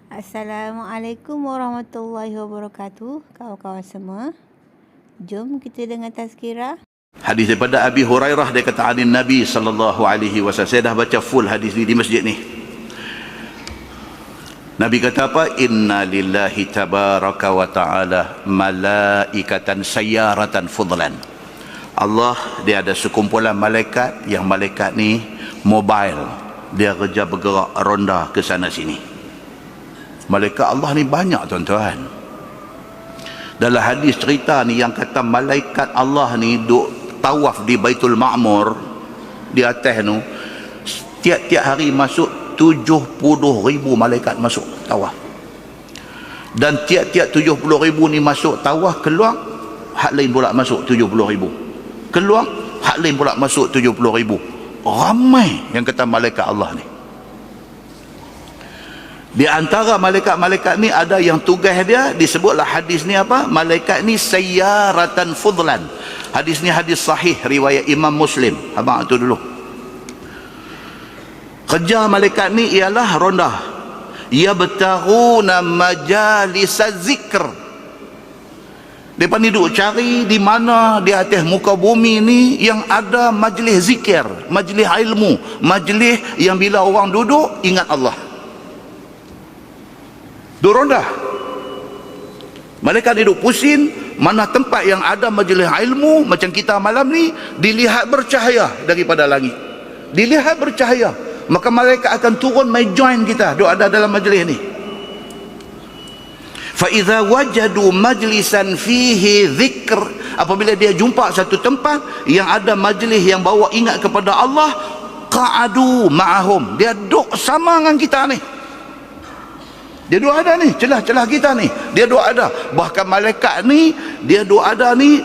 Assalamualaikum warahmatullahi wabarakatuh. Kawan-kawan semua, jom kita dengar tazkirah. Hadis daripada Abi Hurairah, dia kata anin Nabi sallallahu alaihi wasallam. Saya dah baca full hadis ni di masjid ni. Nabi kata apa? Inna lillahi tabaraka wa ta'ala malaikatan sayyaratan fudlan. Allah, dia ada sekumpulan malaikat, yang malaikat ni mobile, dia kerja bergerak ronda ke sana sini. Malaikat Allah ni banyak, tuan-tuan. Dalam hadis cerita ni yang kata malaikat Allah ni duk tawaf di Baitul Ma'mur, di atas tu, tiap-tiap hari masuk 70,000 malaikat masuk tawaf. Dan tiap-tiap 70,000 ni masuk tawaf, keluar hak lain pula masuk 70,000. Keluar hak lain pula masuk 70,000. Ramai yang kata malaikat Allah ni. Di antara malaikat-malaikat ni ada yang tugas dia, disebutlah hadis ni apa? Malaikat ni sayyaratan fudlan. Hadis ni hadis sahih riwayat Imam Muslim. Abang tu dulu. Kerja malaikat ni ialah ronda. Yabtaghuna majalisaz zikr. Depa ni duk cari di mana di atas muka bumi ni yang ada majlis zikir, majlis ilmu, majlis yang bila orang duduk ingat Allah. Duk ronda. Malaikat duduk pusing mana tempat yang ada majlis ilmu macam kita malam ni, dilihat bercahaya daripada langit. Dilihat bercahaya, maka malaikat akan turun mai join kita duk ada dalam majlis ni. Fa idza wajadu majlisan fihi dzikr, apabila dia jumpa satu tempat yang ada majlis yang bawa ingat kepada Allah, qa'adu ma'ahum, dia duduk sama dengan kita ni. Dia duk ada ni, celah-celah kita ni, dia duk ada. Bahkan malaikat ni, dia duk ada ni,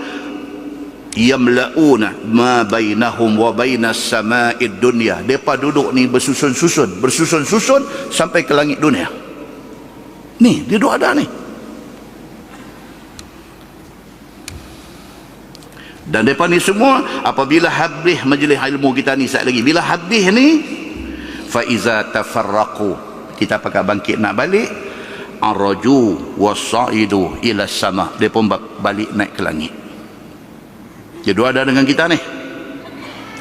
yamla'una ma bainahum wa bainas sama'id dunya. Depa duduk ni bersusun-susun sampai ke langit dunia. Ni, dia duk ada ni. Dan depa ni semua apabila habis majlis ilmu kita ni sekali lagi, bila habis ni, fa iza tafarraqu, kita pakai bangkit nak balik, araju wasaidu ila sama, dia pun balik naik ke langit. Dia dua ada dengan kita ni.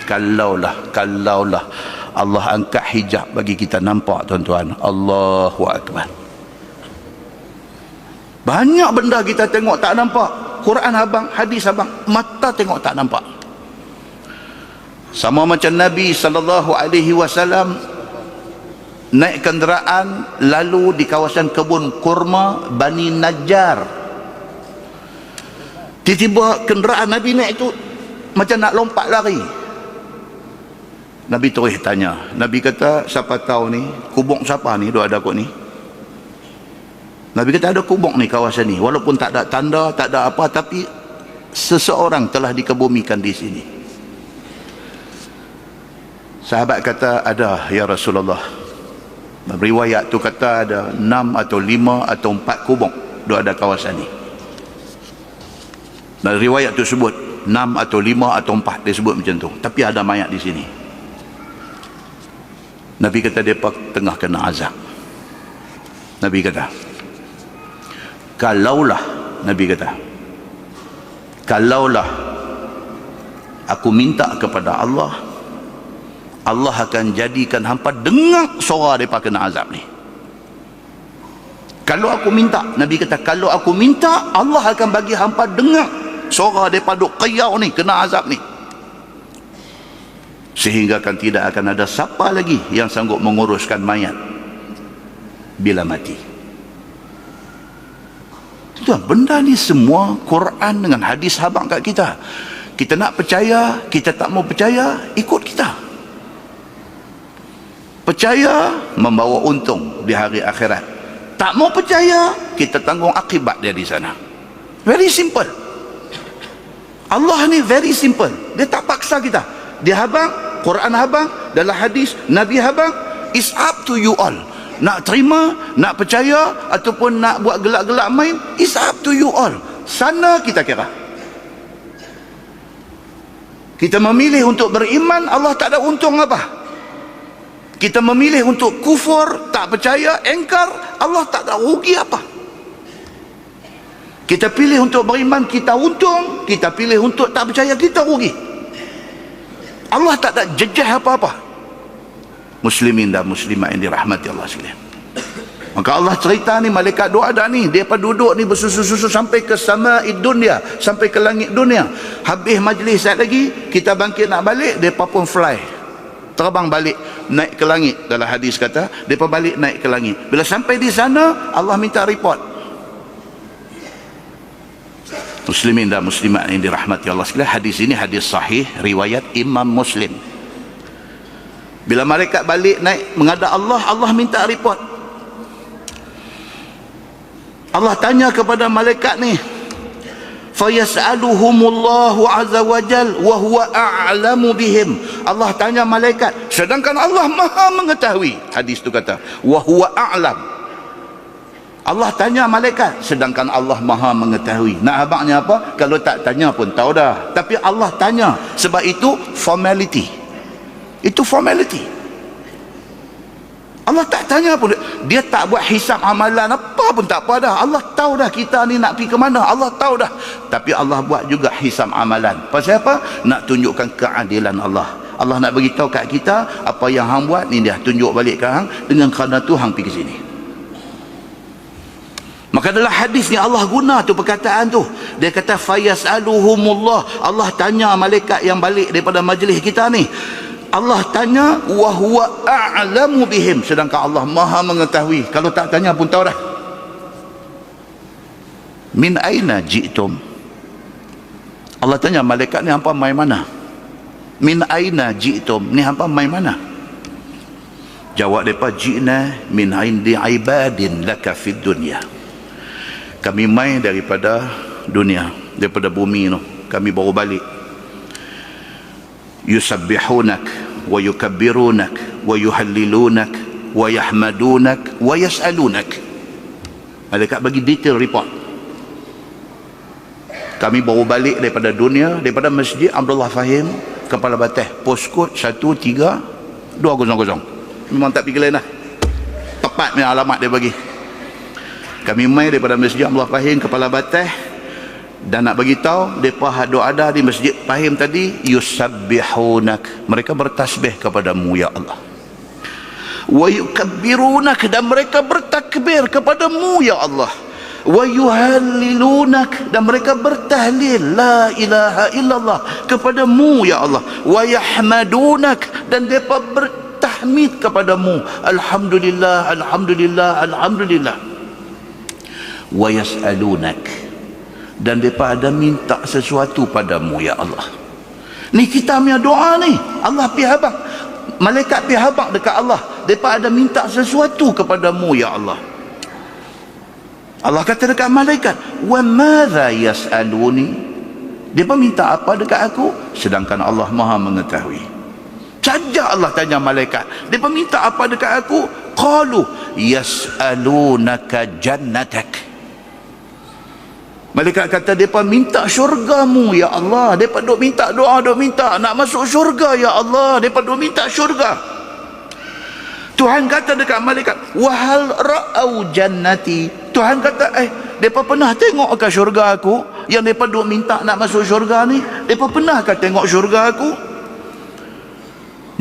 Kalaulah Allah angkat hijab bagi kita nampak, tuan-tuan, Allahu akbar. Banyak benda kita tengok tak nampak. Quran abang, hadis abang, mata tengok tak nampak. Sama macam Nabi sallallahu alaihi wasallam naik kenderaan lalu di kawasan kebun kurma Bani Najjar. Tiba-tiba kenderaan Nabi naik tu macam nak lompat lari. Nabi terus tanya. Nabi kata, siapa tahu ni kubuk siapa ni duk ada kot ni? Nabi kata, ada kubuk ni kawasan ni, walaupun tak ada tanda, tak ada apa, tapi seseorang telah dikebumikan di sini. Sahabat kata, ada ya Rasulullah. Riwayat tu kata ada 6 atau 5 atau 4 kubuk duk ada kawasan ni. Dan riwayat tu sebut 6 atau 5 atau 4, dia sebut macam tu. Tapi ada mayat di sini. Nabi kata depa tengah kena azab. Nabi kata, kalaulah, Nabi kata, kalaulah aku minta kepada Allah, Allah akan jadikan hampa dengar suara mereka kena azab ni. Kalau aku minta, Nabi kata, kalau aku minta, Allah akan bagi hampa dengar suara mereka duk qiyau ni, kena azab ni. Sehingga tidak akan ada siapa lagi yang sanggup menguruskan mayat bila mati. Tuan, benda ni semua Quran dengan hadis abang kat kita. Kita nak percaya, kita tak mau percaya, ikut kita. Percaya membawa untung di hari akhirat. Tak mau percaya, kita tanggung akibat dia di sana. Very simple. Allah ni very simple. Dia tak paksa kita. Dia habang, Quran habang, dalam hadis Nabi habang, it's up to you all. Nak terima, nak percaya ataupun nak buat gelak-gelak main, it's up to you all. Sana kita kira. Kita memilih untuk beriman, Allah tak ada untung apa. Kita memilih untuk kufur, tak percaya, engkar, Allah tak ada rugi apa. Kita pilih untuk beriman, kita untung. Kita pilih untuk tak percaya, kita rugi. Allah tak ada jejah apa-apa. Muslimin dan muslimat yang dirahmati Allah sekalian. Maka Allah cerita ni, malaikat doa dah ni, dia duduk ni bersusu-susu sampai ke sama'id dunia, sampai ke langit dunia. Habis majlis sekejap lagi, kita bangkit nak balik, mereka pun fly, terbang balik, naik ke langit. Dalam hadis kata, mereka balik naik ke langit. Bila sampai di sana, Allah minta report. Muslimin dan muslimat yang dirahmati Allah sekalian, hadis ini hadis sahih riwayat Imam Muslim. Bila malaikat balik naik menghadap Allah, Allah minta report. Allah tanya kepada malaikat ni, fayas'aluhumullahu azza wajal wa huwa a'lamu bihim. Allah tanya malaikat, sedangkan Allah maha mengetahui. Hadis tu kata wa huwa a'lam. Allah tanya malaikat, sedangkan Allah maha mengetahui. Nak abangnya apa? Kalau tak tanya pun tahu dah. Tapi Allah tanya, sebab itu formality. Itu formality. Allah tak tanya pun. Dia tak buat hisap amalan apa pun, tak apa dah. Allah tahu dah kita ni nak pergi ke mana. Allah tahu dah. Tapi Allah buat juga hisap amalan. Pasal apa? Nak tunjukkan keadilan Allah. Allah nak beritahu kat kita, apa yang hang buat ni, dia tunjuk balik ke hang, dengan kerana tu hang pergi ke sini. Maka dalam hadis ni Allah guna tu perkataan tu. Dia kata fayas'aluhumullah. Allah tanya malaikat yang balik daripada majlis kita ni. Allah tanya wa huwa a'lamu bihim, sedangkan Allah maha mengetahui. Kalau tak tanya pun tahu dah. Min aina ji'tum. Allah tanya malaikat ni, hampa mai mana? Min aina ji'tum, ni hampa mai mana? Jawab depa, ji'na min indi ibadin laka fid dunya. Kami mai daripada dunia, daripada bumi tu. Kami baru balik. Yusabbihunak wa yukabbirunak wa yuhallilunak wa yahmadunak wa yas'alunak. Malaikat bagi detail report. Kami baru balik daripada dunia, daripada Masjid Abdullah Fahim, Kepala Bateh, postcode 13200. Memang tak pergi lain dah, tepat punya alamat dia bagi. Kami mai daripada Masjid Abdullah Fahim, Kepala Bateh, dan nak bagi tahu depa ada di Masjid Fahim tadi, yusabbihunak, mereka bertasbih kepadamu ya Allah, wa yukabbirunak, dan mereka bertakbir kepadamu ya Allah, wa yuhallilunak, dan mereka bertahlil la ilaha illallah kepadamu ya Allah, wa yahmadunak, dan depa bertahmid kepadamu, alhamdulillah alhamdulillah alhamdulillah, wa yas'alunak, dan mereka ada minta sesuatu padamu ya Allah. Ni kita punya doa ni, Allah pihak habaq, malaikat pihak habaq dekat Allah, mereka ada minta sesuatu kepadamu ya Allah. Allah kata dekat malaikat, wa madza yas'aluni, mereka minta apa dekat aku, sedangkan Allah maha mengetahui. Saja Allah tanya malaikat, mereka minta apa dekat aku? Qalu yas'alunaka jannatak. Malaikat kata, mereka minta syurgamu ya Allah. Mereka duk minta doa, duk minta nak masuk syurga ya Allah. Mereka duk minta syurga. Tuhan kata dekat malaikat, wahal ra'au jannati. Tuhan kata, mereka pernah tengok ke syurga aku? Yang mereka duk minta nak masuk syurga ni, mereka pernah ke tengok syurga aku?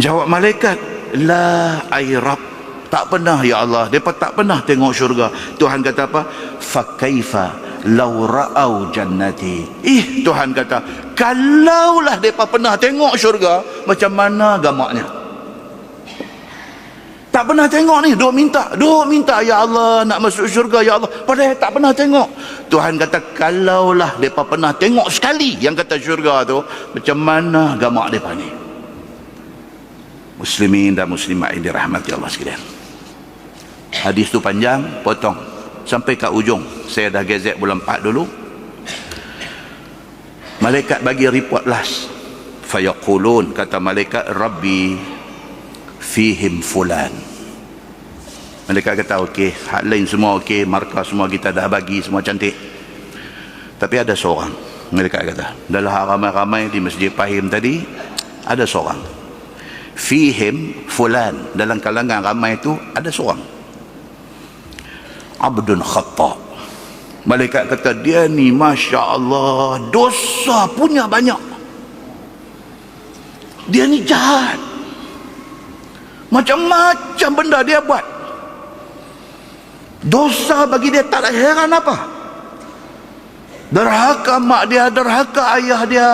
Jawab malaikat, la ay Rabb, tak pernah ya Allah. Mereka tak pernah tengok syurga. Tuhan kata apa? Fakaifa lau ra'au jannati. Tuhan kata, kalaulah mereka pernah tengok syurga, macam mana gamaknya? Tak pernah tengok ni, duk minta ya Allah nak masuk syurga ya Allah, padahal tak pernah tengok. Tuhan kata, kalaulah mereka pernah tengok sekali yang kata syurga tu, macam mana gamak mereka ni? Muslimin dan muslimat yang dirahmati Allah sekalian, hadis tu panjang, potong sampai ke ujung. Saya dah gezek bulan 4 dulu. Malaikat bagi report last. Fayaqulun, kata malaikat, Rabbi fihim fulan. Malaikat kata, okey, hak lain semua okey, markah semua kita dah bagi, semua cantik. Tapi ada seorang, malaikat kata, dalam ramai-ramai di Masjid Fahim tadi, ada seorang. fihim fulan, dalam kalangan ramai itu ada seorang abdun khata'. Malaikat kata dia ni Masya Allah dosa punya banyak, dia ni jahat, macam-macam benda dia buat, dosa bagi dia tak ada heran apa. Derhaka mak dia, derhaka ayah dia,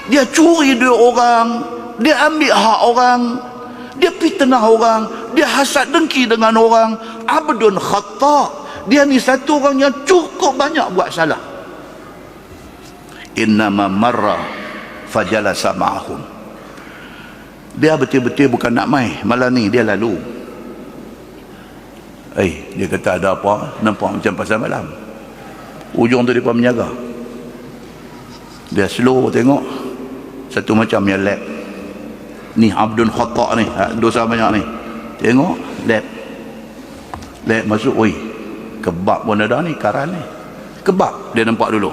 dia curi duit orang, dia ambil hak orang, dia fitnah orang, dia hasad dengki dengan orang. Abdun khata', dia ni satu orang yang cukup banyak buat salah. Innama marra fajalasa ma'ahum, dia betul-betul bukan nak main, malah ni dia lalu. Dia kata ada apa, nampak macam pasal malam. Ujung tu dia pun menjaga, dia slow tengok satu macam yang lab ni, Abdul Khata' ni dosa banyak ni, tengok lab masuk, oi kebab pun ada ni, karan ni kebab, dia nampak dulu,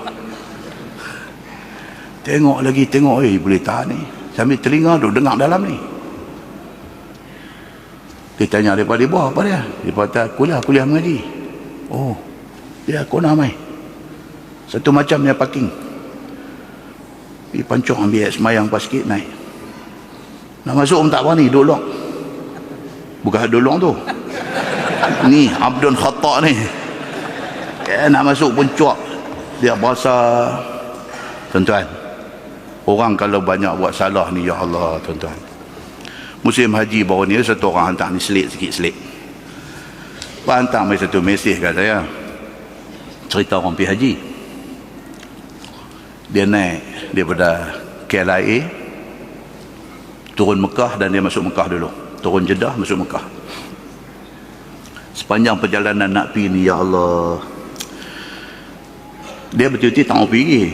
tengok lagi, tengok boleh tahan ni, sambil telinga duk dengar dalam ni. Dia tanya daripada dia buat apa dia? Dia kata kuliah mengaji. Oh, dia kona mai satu macam dia parking, pergi pancung ambil semayang pas sikit, naik nak masuk pun tak berani, duduk lock. Bukan duduk lock tu, ni Abdul Khata' ni nak masuk pun cuak. Dia berasa, tuan-tuan, orang kalau banyak buat salah ni, ya Allah tuan-tuan, musim haji baru ni satu orang hantar ni selit sikit. Hantar mai satu mesej kat saya, cerita orang pergi haji. Dia naik daripada KLIA, turun Mekah, dan dia masuk Mekah dulu, turun Jeddah masuk Mekah. Sepanjang perjalanan nak pergi ni, ya Allah, dia betul-betul tak mau pergi.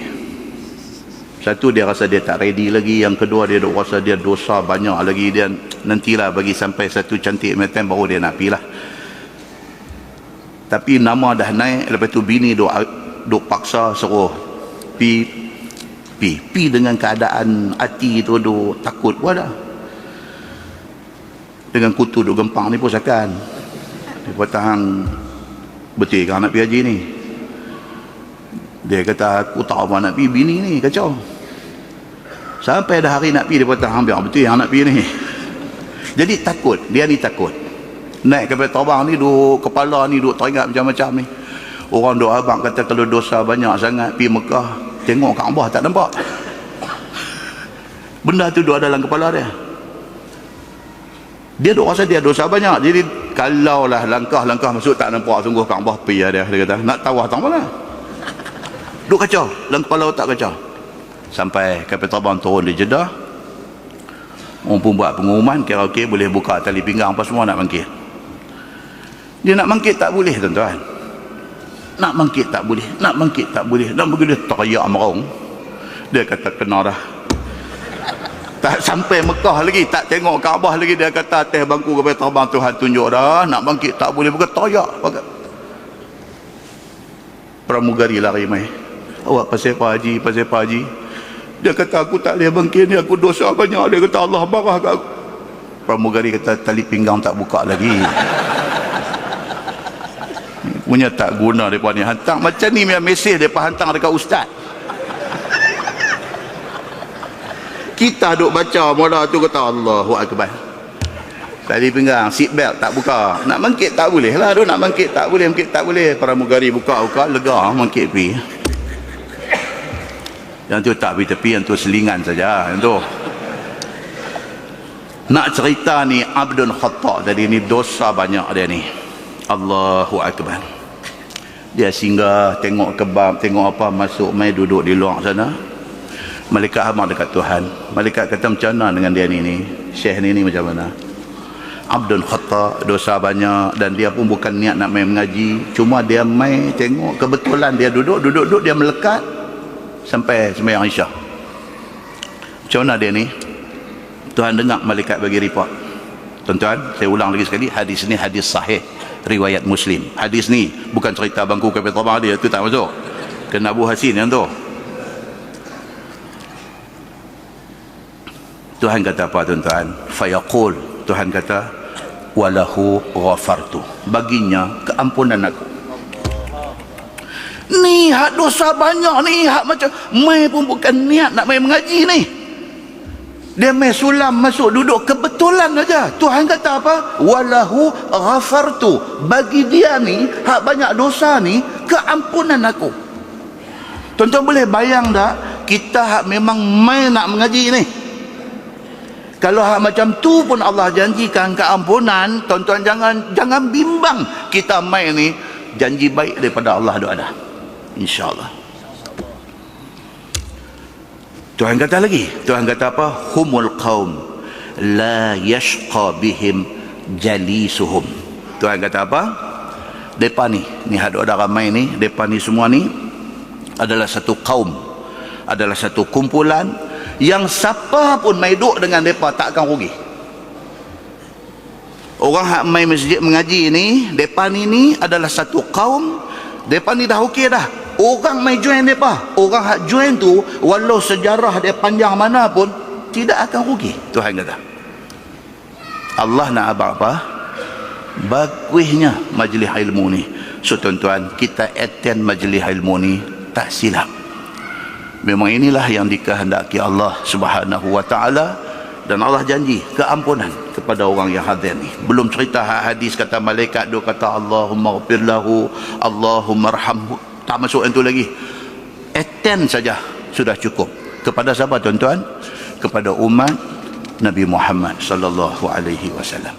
Satu, dia rasa dia tak ready lagi. Yang kedua, dia rasa dia dosa banyak lagi. Dia nantilah bagi sampai satu cantik metem baru dia nak pergi lah. Tapi nama dah naik, lepas tu bini duk paksa suruh pergi dengan keadaan hati tu duk takut pun dah. Dengan kutu duk gempang ni pun sakan. Dia kata hang betul kan nak pergi haji ni? Dia kata aku tak apa nak pergi, bini ni kacau. Sampai dah hari nak pergi, dia kata hang biar betul yang nak pergi ni. Jadi takut, dia ni takut. Naik kapal terbang ni duk kepala ni duk teringat macam-macam ni. Orang duk abang kata kalau dosa banyak sangat pergi Mekah, tengok Kaabah tak nampak. Benda tu duk dalam kepala dia. Dia duk rasa dia dosa banyak. Jadi kalaulah langkah-langkah masuk tak nampak, sungguh Kaabah pergi dia kata. Nak tawaf tak mana. Duk kacau, dalam kepala otak kacau. Sampai kapal terbang turun di Jeddah. Orang pun buat pengumuman, kira okey boleh buka tali pinggang apa semua nak bangkit. Dia nak bangkit tak boleh tuan-tuan. Nak bangkit tak boleh, nak bangkit tak boleh. Dan begitu dia teriak merung. Dia kata kena dah. Tak sampai Mekah lagi, tak tengok Kaabah lagi, dia kata atas bangku kapal terbang Tuhan tunjuk dah, nak bangkit tak boleh, bukan teriak. Pramugari lari mai. Awak pasal apa haji, pasal apa haji? Dia kata aku tak boleh bangkit ni, aku dosa banyak. Dia kata Allah marah kat aku. Pramugari kata tali pinggang tak buka lagi. Punya tak guna mereka ni. Hantar macam ni punya mesej mereka hantar dekat ustaz. Kita duk baca mula tu kata Allahu Akbar. Tali pinggang, seat belt tak buka. Nak bangkit tak boleh lah. Nak bangkit tak boleh, bangkit tak boleh. Pramugari buka, lega, bangkit pergi. Yang tu tak pergi tepi, yang tu selingan saja. Yang tu nak cerita ni Abdul Khata' tadi ni, dosa banyak dia ni. Allahu Akbar. Dia singgah tengok kebab, tengok apa, masuk mai duduk di luar sana. Malaikat hamar dekat Tuhan. Malaikat kata macam mana dengan dia ni Syekh ni macam mana? Abdul Khata' dosa banyak, dan dia pun bukan niat nak main mengaji, cuma dia mai tengok kebetulan dia duduk dia melekat sampai sembahyang Isyak. Macam mana dia ni? Tuhan dengar malaikat bagi report. Tuan-tuan, saya ulang lagi sekali, hadis ni hadis sahih riwayat Muslim. Hadis ni bukan cerita bangku kapal terbang dia, tu tak masuk. Kena Abu Hasin yang tu. Tuhan kata apa tuan-tuan? Fayaqul, Tuhan kata walahu ghafartu, baginya keampunan aku. Ni hak dosa banyak ni, hak macam mai pun bukan niat nak mai mengaji ni, dia mai sulam masuk duduk kebetulan saja. Tuhan kata apa? Walahu ghafartu, bagi dia ni hak banyak dosa ni keampunan aku. Tuan-tuan boleh bayang tak, kita hak memang mai nak mengaji ni, kalau hak macam tu pun Allah janjikan keampunan, tuan-tuan jangan bimbang, kita mai ni janji baik daripada Allah doa dah, insya-Allah. Tuhan kata lagi, Tuhan kata apa? Humul qaum la yashqa bihim jalisuhum. Tuhan kata apa? Depa ni hak ada ramai ni, depa ni semua ni adalah satu kaum, adalah satu kumpulan yang siapa pun mai duduk dengan depa tak akan rugi. Orang hak mai masjid mengaji ni, depa ni adalah satu kaum, depa ni dah okey dah. Orang mai join depa, orang hak join tu walau sejarah dia panjang mana pun tidak akan rugi. Tuhan kata. Allah nak apa? Bagusnya majlis ilmu ni. So tuan-tuan, kita attend majlis ilmu ni tak silap. Memang inilah yang dikehendaki Allah Subhanahu wa taala, dan Allah janji keampunan kepada orang yang hadir ni. Belum cerita hadis kata malaikat dia kata Allahumma ghfir lahu, Allahumma arhamhu, tak masuk yang tu lagi. Attend saja sudah cukup. Kepada siapa tuan-tuan? Kepada umat Nabi Muhammad sallallahu alaihi wasallam.